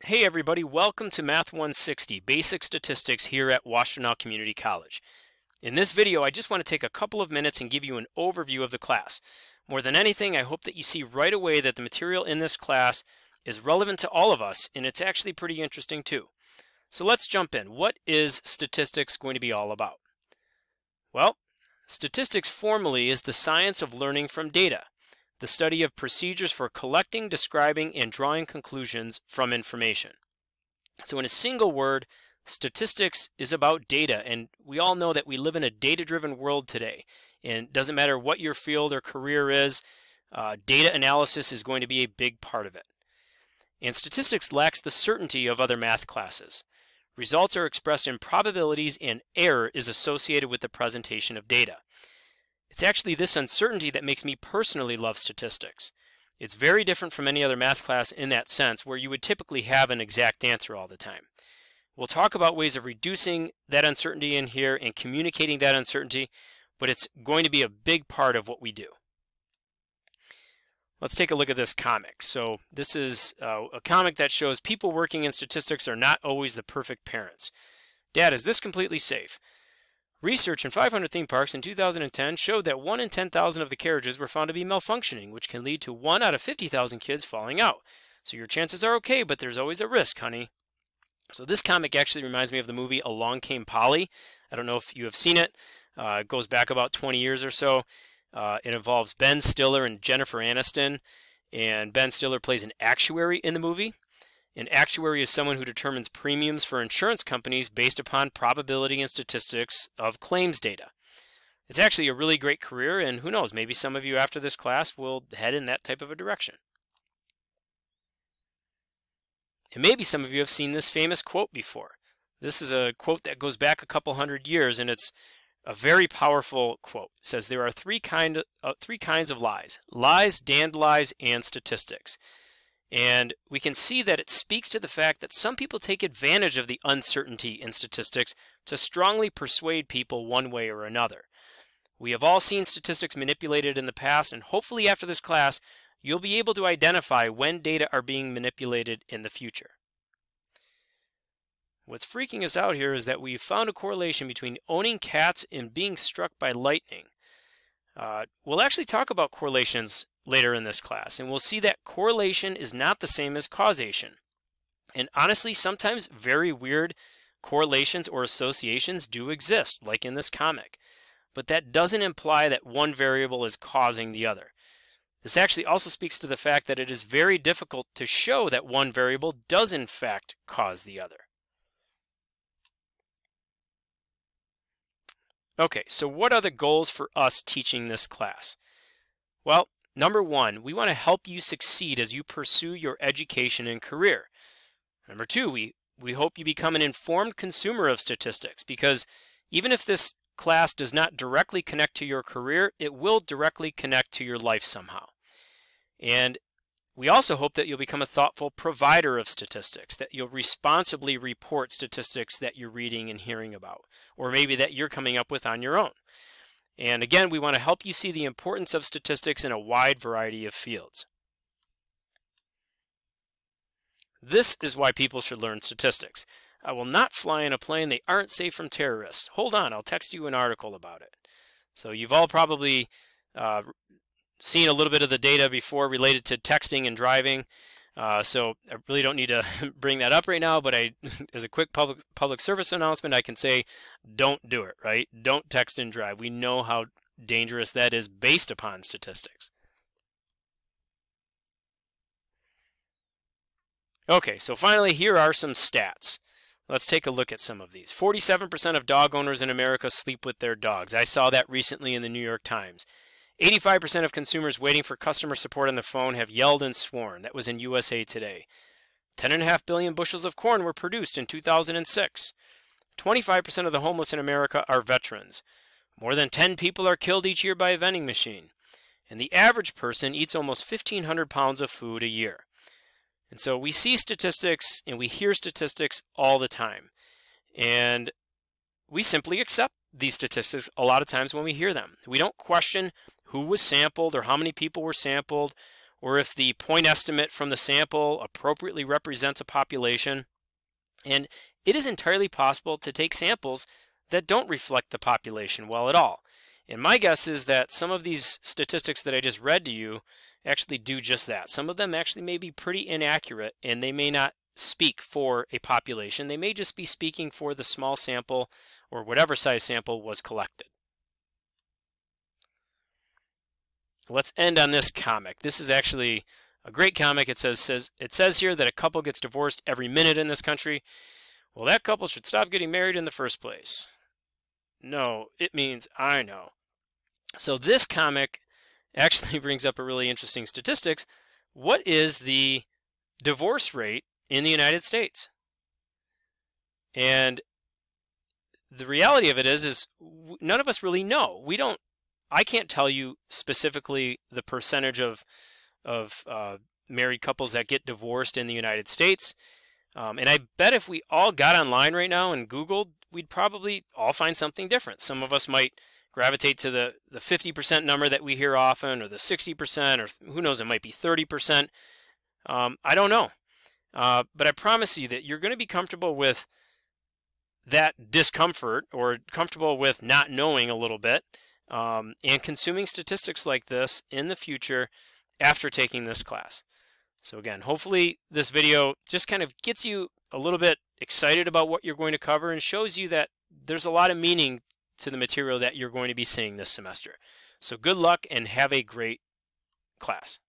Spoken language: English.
Hey everybody, welcome to Math 160, Basic Statistics here at Washtenaw Community College. In this video, I just want to take a couple of minutes and give you an overview of the class. More than anything, I hope that you see right away that the material in this class is relevant to all of us, and it's actually pretty interesting too. So let's jump in. What is statistics going to be all about? Well, statistics formally is the science of learning from data, the study of procedures for collecting, describing, and drawing conclusions from information. So in a single word, statistics is about data, and we all know that we live in a data-driven world today. And it doesn't matter what your field or career is, data analysis is going to be a big part of it. And statistics lacks the certainty of other math classes. Results are expressed in probabilities, and error is associated with the presentation of data. It's actually this uncertainty that makes me personally love statistics. It's very different from any other math class in that sense, where you would typically have an exact answer all the time. We'll talk about ways of reducing that uncertainty in here and communicating that uncertainty, but it's going to be a big part of what we do. Let's take a look at this comic. So this is a comic that shows people working in statistics are not always the perfect parents. Dad, is this completely safe? Research in 500 theme parks in 2010 showed that 1 in 10,000 of the carriages were found to be malfunctioning, which can lead to 1 out of 50,000 kids falling out. So your chances are okay, but there's always a risk, honey. So this comic actually reminds me of the movie Along Came Polly. I don't know if you have seen it. It goes back about 20 years or so. It involves Ben Stiller and Jennifer Aniston, and Ben Stiller plays an actuary in the movie. An actuary is someone who determines premiums for insurance companies based upon probability and statistics of claims data. It's actually a really great career, and who knows, maybe some of you after this class will head in that type of a direction. And maybe some of you have seen this famous quote before. This is a quote that goes back a couple hundred years, and it's a very powerful quote. It says, there are three kinds of lies: lies, damned lies, and statistics. And we can see that it speaks to the fact that some people take advantage of the uncertainty in statistics to strongly persuade people one way or another. We have all seen statistics manipulated in the past, and hopefully after this class, you'll be able to identify when data are being manipulated in the future. What's freaking us out here is that we've found a correlation between owning cats and being struck by lightning. We'll actually talk about correlations later in this class, and we'll see that correlation is not the same as causation. And honestly, sometimes very weird correlations or associations do exist, like in this comic. But that doesn't imply that one variable is causing the other. This actually also speaks to the fact that it is very difficult to show that one variable does in fact cause the other. Okay, so what are the goals for us teaching this class? Well, number one, we want to help you succeed as you pursue your education and career. Number two, we hope you become an informed consumer of statistics, because even if this class does not directly connect to your career, it will directly connect to your life somehow. And we also hope that you'll become a thoughtful provider of statistics, that you'll responsibly report statistics that you're reading and hearing about, or maybe that you're coming up with on your own. And again, we want to help you see the importance of statistics in a wide variety of fields. This is why people should learn statistics. I will not fly in a plane. They aren't safe from terrorists. Hold on, I'll text you an article about it. So you've all probably seen a little bit of the data before related to texting and driving. So I really don't need to bring that up right now, but as a quick public service announcement, I can say don't do it, right? Don't text and drive. We know how dangerous that is based upon statistics. Okay, so finally, here are some stats. Let's take a look at some of these. 47% of dog owners in America sleep with their dogs. I saw that recently in the New York Times. 85% of consumers waiting for customer support on the phone have yelled and sworn. That was in USA Today. 10.5 billion bushels of corn were produced in 2006. 25% of the homeless in America are veterans. More than 10 people are killed each year by a vending machine. And the average person eats almost 1,500 pounds of food a year. And so we see statistics and we hear statistics all the time. And we simply accept these statistics a lot of times when we hear them. We don't question who was sampled or how many people were sampled. or if the point estimate from the sample appropriately represents a population. And it is entirely possible to take samples that don't reflect the population well at all. And my guess is that some of these statistics that I just read to you actually do just that. Some of them actually may be pretty inaccurate, and they may not speak for a population. They may just be speaking for the small sample or whatever size sample was collected. Let's end on this comic. This is actually a great comic. It says here that a couple gets divorced every minute in this country. Well, that couple should stop getting married in the first place. No, it means I know. So this comic actually brings up a really interesting statistics. What is the divorce rate in the United States? And the reality of it is none of us really know. I can't tell you specifically the percentage of married couples that get divorced in the United States. And I bet if we all got online right now and Googled, we'd probably all find something different. Some of us might gravitate to the 50% number that we hear often, or the 60%, or who knows, it might be 30%. I don't know. But I promise you that you're going to be comfortable with that discomfort, or comfortable with not knowing a little bit, and consuming statistics like this in the future after taking this class. So again, hopefully this video just kind of gets you a little bit excited about what you're going to cover and shows you that there's a lot of meaning to the material that you're going to be seeing this semester. So good luck and have a great class.